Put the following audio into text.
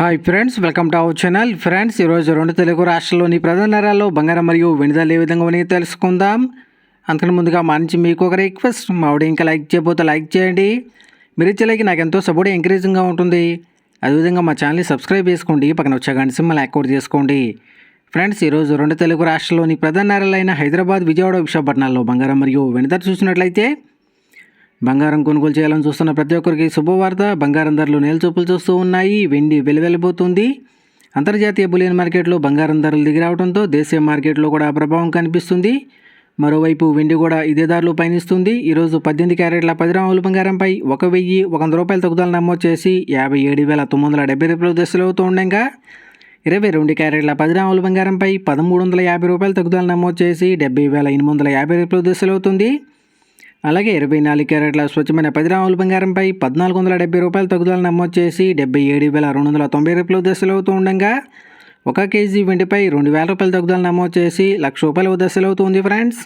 Hi friends, welcome to our channel. Friends, ఈరోజు రెండు తెలుగు రాష్ట్రాల్లోని ప్రధాన నగరాల్లో బంగారం మరియు వెండి ధరలు ఏ విధంగా ఉన్నాయో తెలుసుకుందాం. అంతకన్నా ముందుగా మా నుంచి మీకు ఒక రిక్వెస్ట్, మా వీడియో ఇంకా లైక్ చేయకపోతే లైక్ చేయండి. మీరు ఇచ్చే లైక్ నాకు ఎంతో సపోర్ట్ ఎంకరేజింగ్గా ఉంటుంది. అదేవిధంగా మా ఛానల్ని సబ్స్క్రైబ్ చేసుకోండి, పక్కన వచ్చే గంట సింబల్ యాక్టివేట్ చేసుకోండి. ఫ్రెండ్స్, ఈరోజు రెండు తెలుగు రాష్ట్రాల్లోని ప్రధాన నగరాలైన హైదరాబాద్, విజయవాడ, విశాఖపట్నాల్లో బంగారం మరియు వెండి ధర చూసినట్లయితే బంగారం కొనుగోలు చేయాలని చూస్తున్న ప్రతి ఒక్కరికి శుభవార్త. బంగారం ధరలు నేలచూపులు చూస్తూ ఉన్నాయి. వెండి వెలువెళ్ళబోతుంది. అంతర్జాతీయ బులియన్ మార్కెట్లో బంగారం ధరలు దిగిరావడంతో దేశీయ మార్కెట్లో కూడా ప్రభావం కనిపిస్తుంది. మరోవైపు వెండి కూడా ఇదే ధరలు పయనిస్తుంది. ఈరోజు 18 క్యారెట్ల 10 గ్రాముల బంగారంపై 1,100 రూపాయల తగ్గుదల నమోదు చేసి 57,970 దశలు అవుతూ ఉండగా 22 క్యారెట్ల 10 గ్రాముల బంగారంపై 1,350 రూపాయల తగ్గుదల నమోదు చేసి 70,850 దశలు అవుతుంది. అలాగే 24 క్యారెట్ల స్వచ్ఛమైన 10 గ్రాముల బంగారంపై 1,470 రూపాయల తగ్గుదల నమోదు చేసి 77,290 దశలు అవుతూ ఉండగా 1 కేజీ వెండిపై 2,000 రూపాయల తగ్గుదల నమోదు చేసి 1,00,000 రూపాయల దశలు అవుతుంది. ఫ్రెండ్స్.